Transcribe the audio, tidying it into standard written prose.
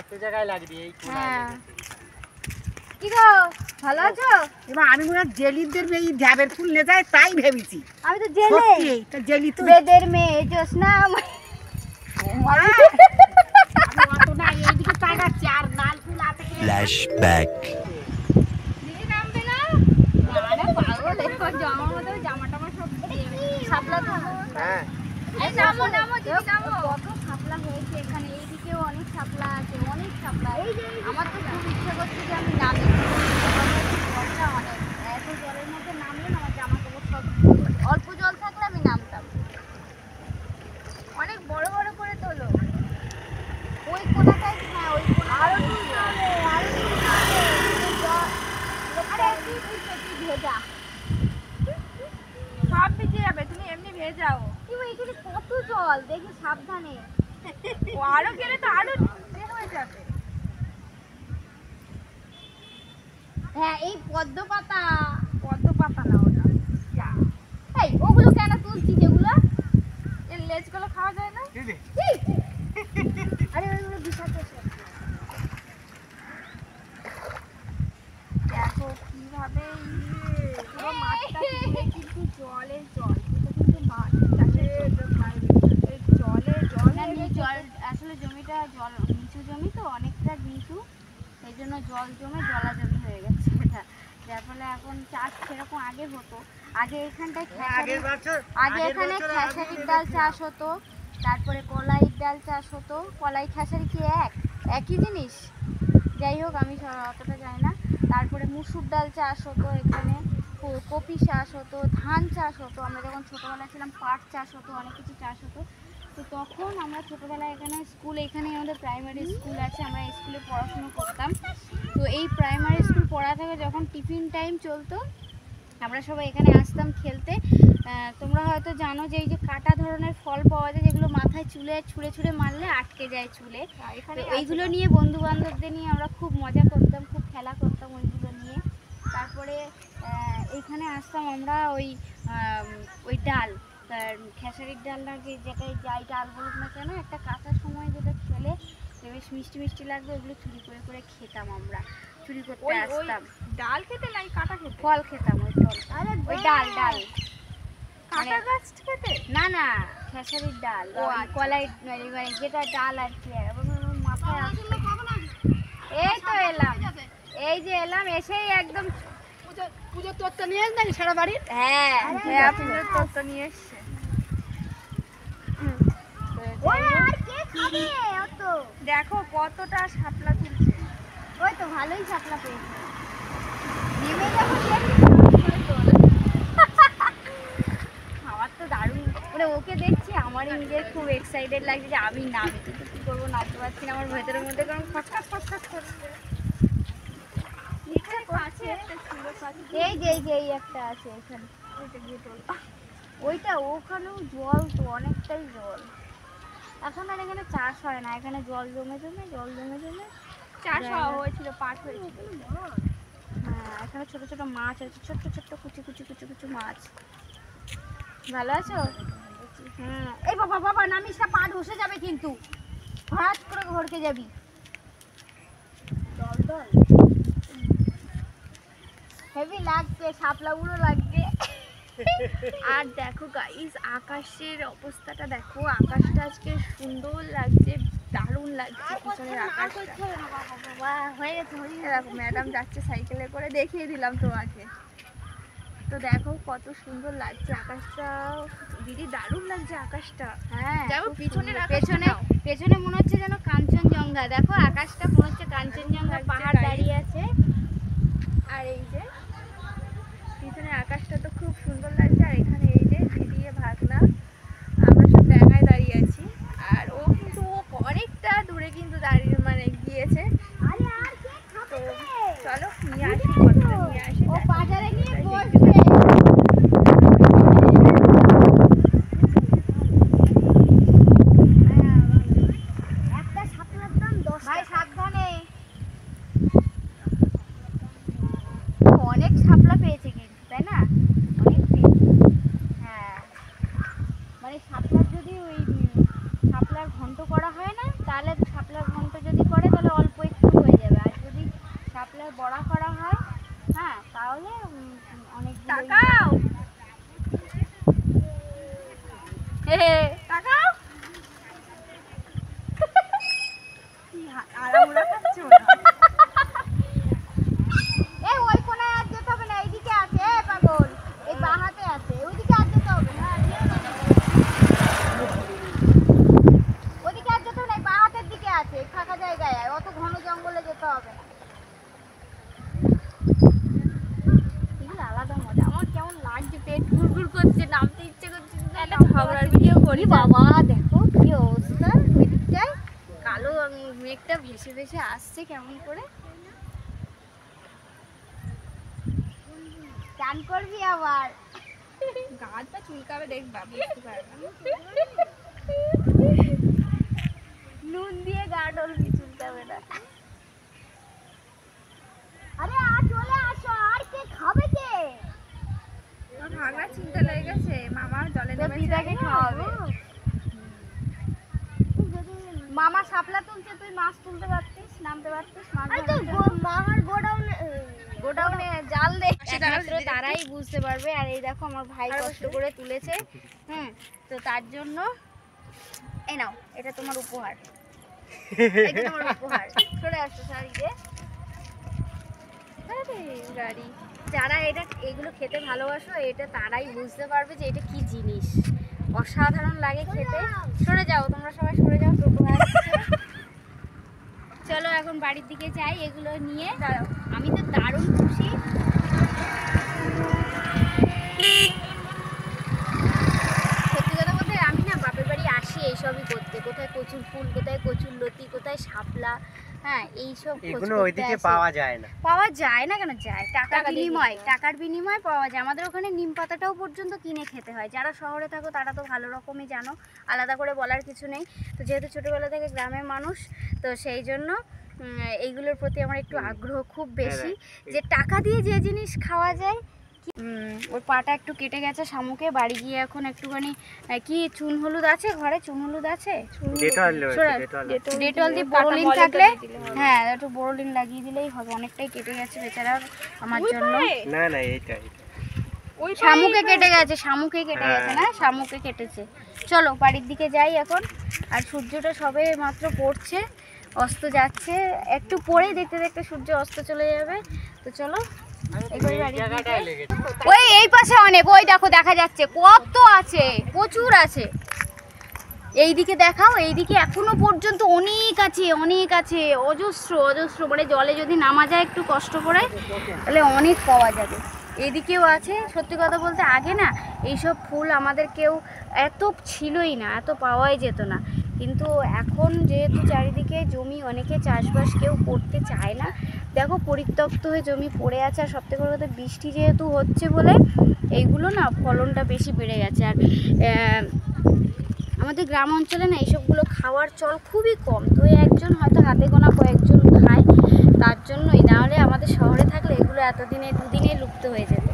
এত জায়গায় লাগবে এই হ্যাঁ কি গো ভালো আছো? এবার আমি মনে হয় জেলিদের মেয়ে ঢ্যাবের ফুল নিয়ে যায় তাই ভেবেছি। আমি তো জেলে তা জেলি তো বেদের মেয়ে জোসনা অত না এইদিকে তাকাচ্ছি আর লাল ফুল আছে কি ফ্ল্যাশব্যাক দিদি নামবে না? আরে পাগল দেখো জামার মধ্যে জামাটামা সব শাপলা তো হ্যাঁ এই নামো নামো দিদি নামো কত শাপলা হয়েছে এখানে এইদিকেও অনেক শাপলা আছে অনেক শাপলা আমার তো খুব ইচ্ছে করছে যে আমি নামি জলটা অনেক এত জলের মধ্যে নামলে না আমার জামা কাপড় সব অল্প জল থাকলে আমি নামতাম অনেক বড় বড় করে তোলো ওই কোনাটায় হ্যাঁ ওই কোনা আরো তুলতে হবে আরো তুলতে হবে আরে কি বুঝতে কি ভেজা সব ভিজে যাবে তুমি এমনি ভেজাও কি এখানে কত জল দেখি সাবধানে ও আরো গেলে তো আরো বের হয়ে যাবে হ্যাঁ এই পদ্ম পাতা না ওটা এই ওগুলো কেন তুলছি যেগুলো এর লেজগুলো খাওয়া যায় না আরে ওইগুলো বিষাক্ত দেখো কিভাবে পুরো মাঠটা কিন্তু জলের জল কিন্তু মাঠ জল আসলে জমিটা জল নিচু জমি তো অনেকটা নিচু সেই জন্য জল জমে জলাজমি হয়ে গেছে এটা যার ফলে এখন চাষ সেরকম আগে হতো আগে এখানটায় আগে এখানে খেসারির ডাল চাষ হতো তারপরে কলাইয়ের ডাল চাষ হতো কলাই খেসারি কি একই জিনিস যাই হোক আমি অতটা জানি না তারপরে মুসুর ডাল চাষ হতো এখানে কপি চাষ হতো ধান চাষ হতো আমরা যখন ছোটোবেলায় ছিলাম পাট চাষ হতো অনেক কিছু চাষ হতো তো তখন আমরা ছোটোবেলায় এখানে এখানে আমাদের প্রাইমারি স্কুল আছে আমরা স্কুলে পড়াশুনো করতাম তো এই প্রাইমারি স্কুল পড়া থেকে যখন টিফিন টাইম চলতো আমরা সবাই এখানে আসতাম খেলতে তোমরা হয়তো জানো যে এই যে কাটা ধরনের ফল পাওয়া যায় যেগুলো মাথায় চুলে ছুঁড়ে ছুঁড়ে মারলে আটকে যায় চুলে এইগুলো নিয়ে বন্ধু বান্ধবদের নিয়ে আমরা খুব মজা করতাম খুব খেলা করতাম ওইগুলো নিয়ে তারপরে এইখানে আসতাম আমরা ওই ডাল খেসারির ডাল লাগে যেটাই যাই ডাল বলুক না কেন একটা কাঁচার সময় যেটা খেলে বেশ মিষ্টি মিষ্টি লাগবে ওগুলো চুরি করে করে খেতাম আমরা চুরি করতে আসতাম ডাল খেতে নাই কাঁটা খেতে ফল খেতাম ওই ফল ওই ডাল কাঁটা গাছ খেতে না না খেসারির ডাল কলাই যেটা ডাল আর কি মাথায় আসতো এই তো এলাম এই যে এলাম এসেই একদম পুজোর তত্ত্ব নিয়ে এসে নাকি সারা বাড়ির হ্যাঁ পুজোর তত্ত্ব নিয়ে এসছে দেখো কতটা শাপলা তুলছে ওই তো ভালোই শাপলা পেয়েছে নেমে যাবো আমার তো দারুণ মানে ওকে দেখছি আমার নিজের খুব এক্সাইটেড লাগছে যে আমি নামি কিন্তু কি করবো নামতে পারছি না আমার ভেতরের মধ্যে কারণ খটখট করছে এই যে এই একটা আছে এখানে ওইটা গিয়ে তোলা ওইটা ওখানেও জল তো অনেকটাই জল এখন আর এখানে চাষ হয় না এখানে জল জমে চাষ হয়েছিল পাট হয়েছিল হ্যাঁ এখানে ছোট ছোট মাছ আছে ছোট্ট ছোট্ট কুচি মাছ ভালো আছো হ্যাঁ এই বাবা নামিস না পা ধসে যাবে কিন্তু হঠাৎ করে ঘরকে যাবি দল হেভি লাগছে শাপলাগুলো লাগছে আর দেখো গাইস আকাশের অবস্থাটা দেখো আকাশটা আজকে সুন্দর লাগছে দারুণ লাগছে পিছনের আকাশটা হয়ে গেছে দেখো ম্যাডাম যাচ্ছে সাইকেলে করে দেখিয়ে দিলাম তোমাকে তো দেখো কত সুন্দর লাগছে আকাশটা দিদি দারুণ লাগছে আকাশটা হ্যাঁ পেছনে মনে হচ্ছে যেন কাঞ্চনজঙ্ঘা দেখো আকাশটা মনে হচ্ছে কাঞ্চনজঙ্ঘা পাহাড় দাঁড়িয়ে আছে আর এই যে পিছনের আকাশটা তো খুব সুন্দর লাগছে আর এখানে এই যে দিদিয়ে ভাগনা আমরা সব ডাঙায় দাঁড়িয়ে আছি আর ও কিন্তু অনেকটা দূরে কিন্তু দাঁড়িয়ে মানে গিয়েছে তো চলো নিয়ে আসি ও বাজারে নিয়ে বসবে একটা শাপলার দাম 10 ভাই সাবধানে অনেক শাপলা পেয়েছে কিন্তু তাই না অনেক পেয়েছে তাকাও এই ওই কোনায় আর যেতে হবে না, এইদিকে আছে পাগল, এই বাঁ হাতে আছে, ওইদিকে আর যেতে হবে না, ওইদিকে আর যেতে হবে না, বাঁ হাতের দিকে আছে, ফাঁকা জায়গায় অত ঘন জঙ্গলে যেতে হবে না। এগুলো আলাদা মজা। আমার কেমন লাগছে, পেট গুড়গুড় করছে, নামতে ইচ্ছে করছে। একটা ঝগড়ার ভিডিও করি বাবা, দেখো কি অবস্থা, ওইদিকটায় কালো মেঘটা ভেসে ভেসে আসছে কেমন করে। চান করবি আবার, গাছ পা চুলকাবে দেখবা, বুঝতে পারবে নুন দিয়ে গা ডলবি, চুলকাবে না। আরে চলে আসো, আর কে খাবে কে? ভাগা চিন্তা লেগে গেছে, মামা জলে নেমে দিদাকে খাওয়াবে। মামা শাপলা তুলছে, তুই মাছ তুলতে পারতিস, নামতে পারতিস। মামার গোডাউনে জাল দে, একমাত্র তারাই বুঝতে পারবে। আর এই দেখো আমার ভাই কষ্ট করে তুলেছে, তো তার জন্য এই নাও, এটা তোমার উপহার, এটা তোমার উপহার। চলে আসো শাড়িতে, গাড়ি। যারা এগুলো খেতে ভালোবাসো, এটা তারাই বুঝতে পারবে যে এটা কি জিনিস, অসাধারণ লাগে খেতে। সরে যাও তোমরা, সবাই সরে যাও, টোটো আসছে। চলো এখন বাড়ির দিকে যাই এগুলো নিয়ে। আমি তো দারুণ খুশি। সত্যি কথা বলতে আমি না বাপের বাড়ি আসি এইসবই করতে, কোথায় কচুর ফুল, কোথায় কচুর লতি, কোথায় শাপলা, হ্যাঁ এইসব ওইদিকে পাওয়া যায় না। পাওয়া যায় না কেন? যায়, টাকার বিনিময়ে পাওয়া যায়। আমাদের ওখানে নিম পাতাটাও পর্যন্ত কিনে খেতে হয়। যারা শহরে থাকো তারা তো ভালো রকমই জানো, আলাদা করে বলার কিছু নেই। তো যেহেতু ছোটোবেলা থেকে গ্রামের মানুষ, তো সেই জন্য এইগুলোর প্রতি আমার একটু আগ্রহ খুব বেশি, যে টাকা দিয়ে যে জিনিস খাওয়া যায়। ওর পাটা একটু কেটে গেছে, শামুকে বাড়ি গিয়ে এখন একটুখানি কি চুন হলুদ আছে ঘরে, চুন হলুদ আছে, ডেটল দিয়ে বোরোলিন থাকলে, হ্যাঁ একটু বোরোলিন লাগিয়ে দিলেই হবে। অনেকটাই কেটে গেছে বেচারা আমার জন্য। না না এইটা শামুকে কেটে গেছে, শামুকে কেটে গেছে না, শামুকে কেটেছে। চলো বাড়ির দিকে যাই এখন। আর সূর্যটা সবে মাত্র পড়ছে, অস্ত যাচ্ছে, একটু পরেই দেখতে দেখতে সূর্য অস্ত চলে যাবে। তো চলো ওই এই পাশে অনেক, ওই দেখো দেখা যাচ্ছে কত আছে, প্রচুর আছে। এইদিকে দেখাও, এইদিকে এখনো পর্যন্ত অনেক আছে, অনেক আছে, অজস্র অজস্র। মানে জলে যদি নামা যায় একটু কষ্ট করে, তাহলে অনেক পাওয়া যাবে। এদিকেও আছে। সত্যি কথা বলতে আগে না এইসব ফুল আমাদের কেউ এত ছিলই না, এত পাওয়াই যেত না। কিন্তু এখন যেহেতু চারিদিকে জমি, অনেকে চাষবাস কেউ করতে চায় না, দেখো পরিত্যক্ত হয়ে জমি পড়ে আছে। আর সবথেকে বড় কথা বৃষ্টি যেহেতু হচ্ছে বলে এইগুলো না ফলনটা বেশি বেড়ে গেছে। আর আমাদের গ্রাম অঞ্চলে না এইসবগুলো খাওয়ার চল খুবই কম, তো একজন হয়তো হাতে গোনা কয়েকজন খায়, তার জন্যই। নাহলে আমাদের শহরে থাকলে এগুলো এতদিনে দুদিনে লুপ্ত হয়ে যেত।